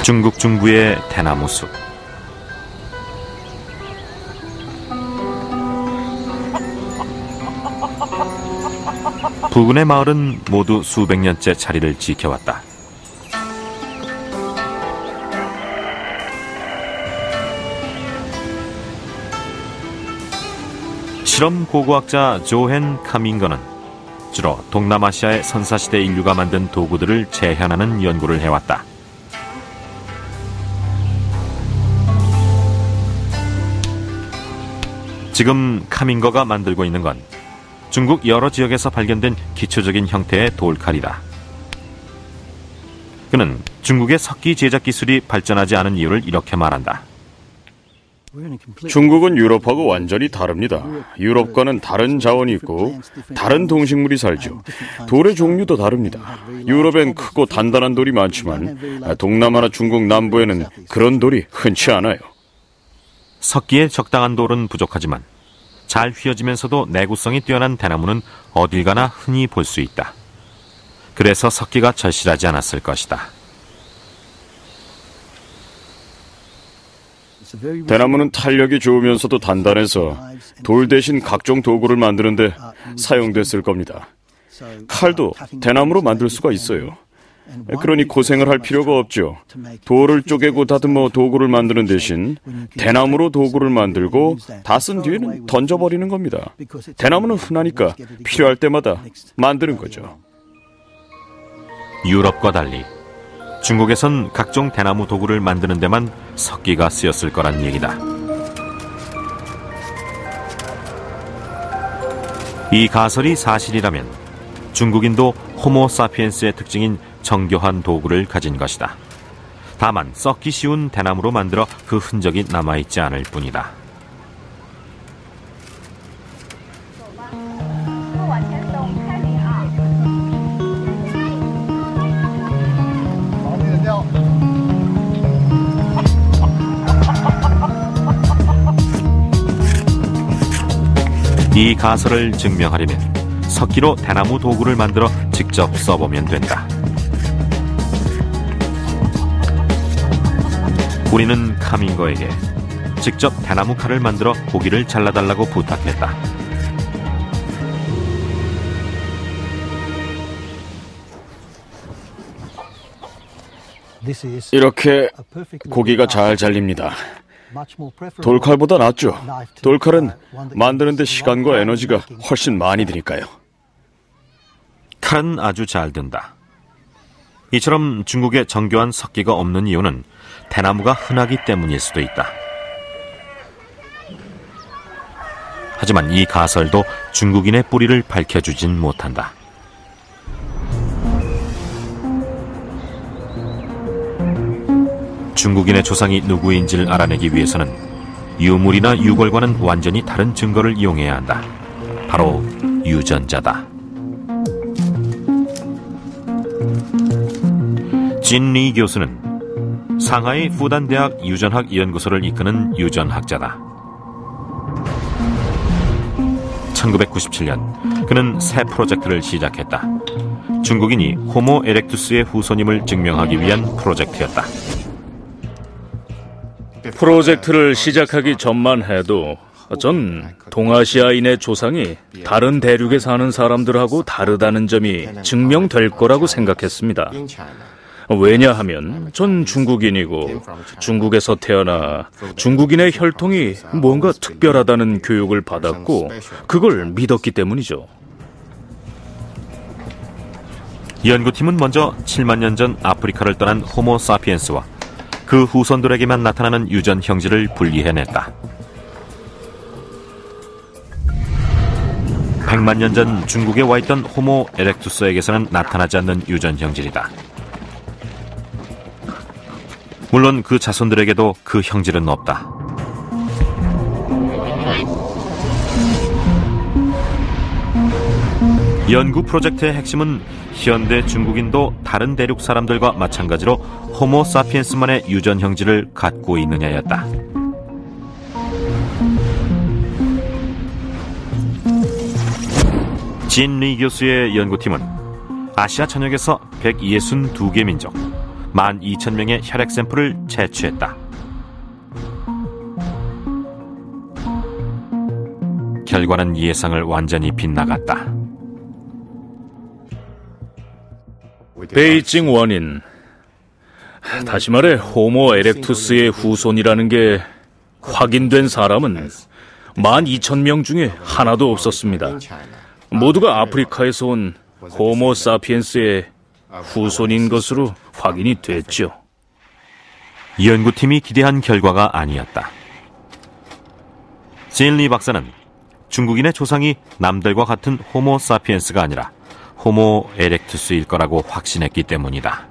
중국 중부의 대나무 숲. 부근의 마을은 모두 수백 년째 자리를 지켜왔다. 실험 고고학자 조헨 카밍거는 주로 동남아시아의 선사시대 인류가 만든 도구들을 재현하는 연구를 해왔다. 지금 카밍거가 만들고 있는 건 중국 여러 지역에서 발견된 기초적인 형태의 돌칼이다. 그는 중국의 석기 제작 기술이 발전하지 않은 이유를 이렇게 말한다. 중국은 유럽하고 완전히 다릅니다. 유럽과는 다른 자원이 있고 다른 동식물이 살죠. 돌의 종류도 다릅니다. 유럽엔 크고 단단한 돌이 많지만 동남아나 중국 남부에는 그런 돌이 흔치 않아요. 석기에 적당한 돌은 부족하지만 잘 휘어지면서도 내구성이 뛰어난 대나무는 어딜 가나 흔히 볼 수 있다. 그래서 석기가 절실하지 않았을 것이다. 대나무는 탄력이 좋으면서도 단단해서 돌 대신 각종 도구를 만드는데 사용됐을 겁니다. 칼도 대나무로 만들 수가 있어요. 그러니 고생을 할 필요가 없죠. 돌을 쪼개고 다듬어 도구를 만드는 대신 대나무로 도구를 만들고 다 쓴 뒤에는 던져버리는 겁니다. 대나무는 흔하니까 필요할 때마다 만드는 거죠. 유럽과 달리 중국에선 각종 대나무 도구를 만드는 데만 석기가 쓰였을 거란 얘기다. 이 가설이 사실이라면 중국인도 호모 사피엔스의 특징인 정교한 도구를 가진 것이다. 다만 썩기 쉬운 대나무로 만들어 그 흔적이 남아있지 않을 뿐이다. 이 가설을 증명하려면 석기로 대나무 도구를 만들어 직접 써보면 된다. 우리는 카밍거에게 직접 대나무 칼을 만들어 고기를 잘라달라고 부탁했다. 이렇게 고기가 잘 잘립니다. 돌칼보다 낫죠. 돌칼은 만드는데 시간과 에너지가 훨씬 많이 드니까요. 칼은 아주 잘 든다. 이처럼 중국에 정교한 석기가 없는 이유는 대나무가 흔하기 때문일 수도 있다. 하지만 이 가설도 중국인의 뿌리를 밝혀주진 못한다. 중국인의 조상이 누구인지를 알아내기 위해서는 유물이나 유골과는 완전히 다른 증거를 이용해야 한다. 바로 유전자다. 진리 교수는 상하이 푸단대학 유전학 연구소를 이끄는 유전학자다. 1997년 그는 새 프로젝트를 시작했다. 중국인이 호모 에렉투스의 후손임을 증명하기 위한 프로젝트였다. 프로젝트를 시작하기 전만 해도 전 동아시아인의 조상이 다른 대륙에 사는 사람들하고 다르다는 점이 증명될 거라고 생각했습니다. 왜냐하면 전 중국인이고 중국에서 태어나 중국인의 혈통이 뭔가 특별하다는 교육을 받았고 그걸 믿었기 때문이죠. 연구팀은 먼저 7만 년 전 아프리카를 떠난 호모 사피엔스와 그 후손들에게만 나타나는 유전 형질을 분리해냈다. 100만 년 전 중국에 와있던 호모 에렉투스에게서는 나타나지 않는 유전 형질이다. 물론 그 자손들에게도 그 형질은 없다. 연구 프로젝트의 핵심은 현대 중국인도 다른 대륙 사람들과 마찬가지로 호모 사피엔스만의 유전 형질을 갖고 있느냐였다. 진리 교수의 연구팀은 아시아 전역에서 162개 민족, 12,000명의 혈액 샘플을 채취했다. 결과는 예상을 완전히 빗나갔다. 베이징 원인, 다시 말해 호모 에렉투스의 후손이라는 게 확인된 사람은 12,000명 중에 하나도 없었습니다. 모두가 아프리카에서 온 호모 사피엔스의 후손인 것으로 확인이 됐죠. 연구팀이 기대한 결과가 아니었다. 진리 박사는 중국인의 조상이 남들과 같은 호모 사피엔스가 아니라 호모 에렉투스일 거라고 확신했기 때문이다.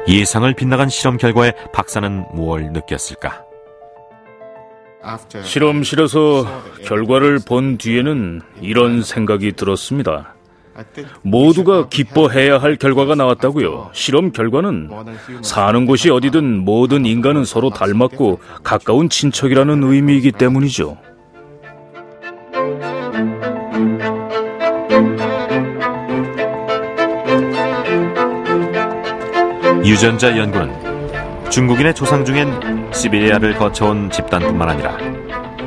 예상을 빗나간 실험 결과에 박사는 무엇을 느꼈을까? 실험실에서 결과를 본 뒤에는 이런 생각이 들었습니다. 모두가 기뻐해야 할 결과가 나왔다고요. 실험 결과는 사는 곳이 어디든 모든 인간은 서로 닮았고 가까운 친척이라는 의미이기 때문이죠. 유전자 연구는 중국인의 조상 중엔 시베리아를 거쳐온 집단뿐만 아니라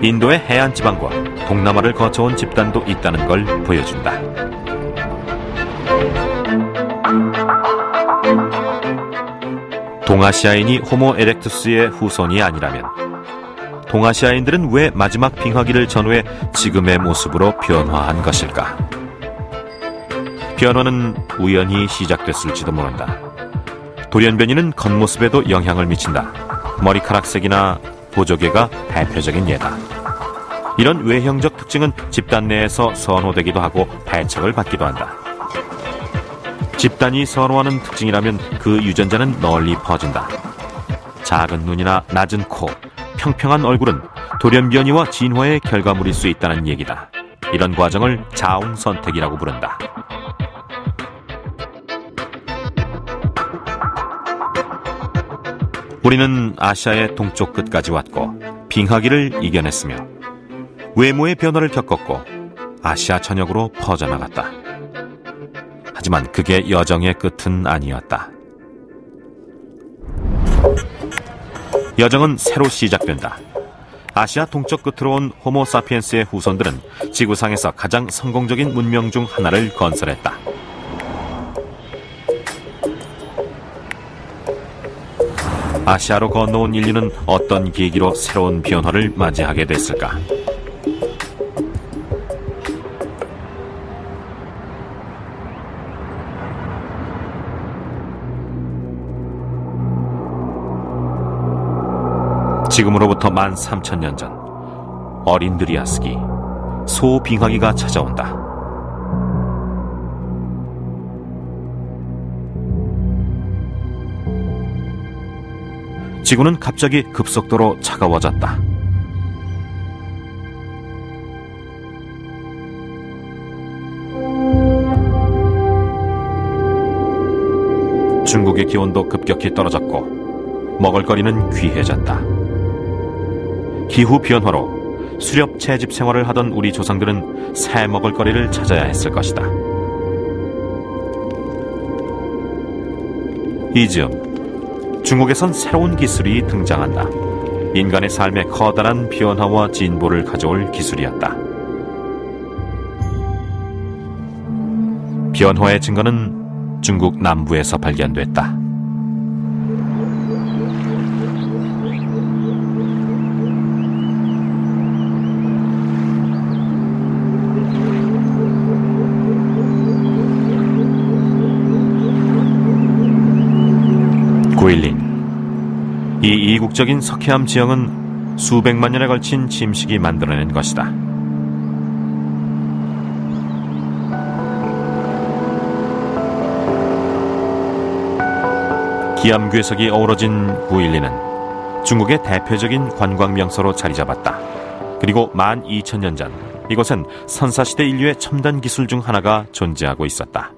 인도의 해안 지방과 동남아를 거쳐온 집단도 있다는 걸 보여준다. 동아시아인이 호모 에렉투스의 후손이 아니라면 동아시아인들은 왜 마지막 빙하기를 전후해 지금의 모습으로 변화한 것일까? 변화는 우연히 시작됐을지도 모른다. 돌연변이는 겉모습에도 영향을 미친다. 머리카락색이나 보조개가 대표적인 예다. 이런 외형적 특징은 집단 내에서 선호되기도 하고 배척을 받기도 한다. 집단이 선호하는 특징이라면 그 유전자는 널리 퍼진다. 작은 눈이나 낮은 코, 평평한 얼굴은 돌연변이와 진화의 결과물일 수 있다는 얘기다. 이런 과정을 자웅선택이라고 부른다. 우리는 아시아의 동쪽 끝까지 왔고 빙하기를 이겨냈으며 외모의 변화를 겪었고 아시아 전역으로 퍼져나갔다. 하지만 그게 여정의 끝은 아니었다. 여정은 새로 시작된다. 아시아 동쪽 끝으로 온 호모 사피엔스의 후손들은 지구상에서 가장 성공적인 문명 중 하나를 건설했다. 아시아로 건너온 인류는 어떤 계기로 새로운 변화를 맞이하게 됐을까? 지금으로부터 13,000년 전 어린 드리아스기 소빙하기가 찾아온다. 지구는 갑자기 급속도로 차가워졌다. 중국의 기온도 급격히 떨어졌고 먹을거리는 귀해졌다. 기후 변화로 수렵 채집 생활을 하던 우리 조상들은 새 먹을거리를 찾아야 했을 것이다. 이즈음 중국에선 새로운 기술이 등장한다. 인간의 삶에 커다란 변화와 진보를 가져올 기술이었다. 변화의 증거는 중국 남부에서 발견됐다. 이 이국적인 석회암 지형은 수백만 년에 걸친 침식이 만들어낸 것이다. 기암괴석이 어우러진 912는 중국의 대표적인 관광 명소로 자리 잡았다. 그리고 12,000년 전 이곳엔 선사시대 인류의 첨단 기술 중 하나가 존재하고 있었다.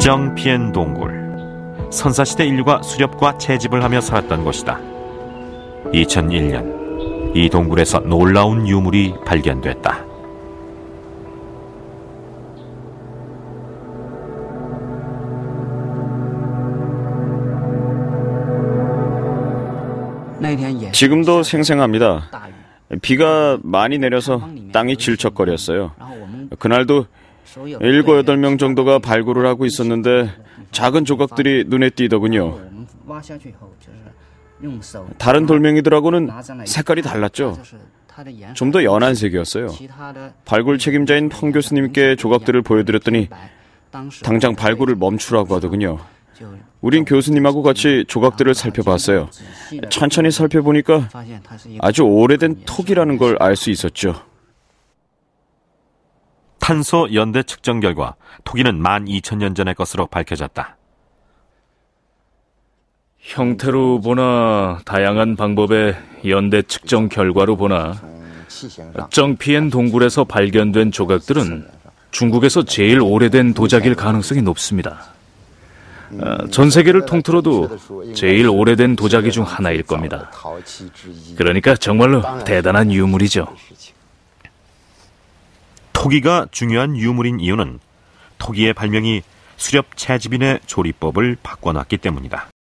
정피엔 동굴. 선사시대 인류가 수렵과 채집을 하며 살았던 곳이다. 2001년 이 동굴에서 놀라운 유물이 발견됐다. 지금도 생생합니다. 비가 많이 내려서 땅이 질척거렸어요. 그날도 7, 8명 정도가 발굴을 하고 있었는데 작은 조각들이 눈에 띄더군요. 다른 돌멩이들하고는 색깔이 달랐죠. 좀 더 연한 색이었어요. 발굴 책임자인 펑 교수님께 조각들을 보여드렸더니 당장 발굴을 멈추라고 하더군요. 우린 교수님하고 같이 조각들을 살펴봤어요. 천천히 살펴보니까 아주 오래된 톡이라는 걸 알 수 있었죠. 탄소 연대 측정 결과 토기는 12,000년 전의 것으로 밝혀졌다. 형태로 보나 다양한 방법의 연대 측정 결과로 보나 정피엔 동굴에서 발견된 조각들은 중국에서 제일 오래된 도자기일 가능성이 높습니다. 전 세계를 통틀어도 제일 오래된 도자기 중 하나일 겁니다. 그러니까 정말로 대단한 유물이죠. 토기가 중요한 유물인 이유는 토기의 발명이 수렵 채집인의 조리법을 바꿔놨기 때문이다.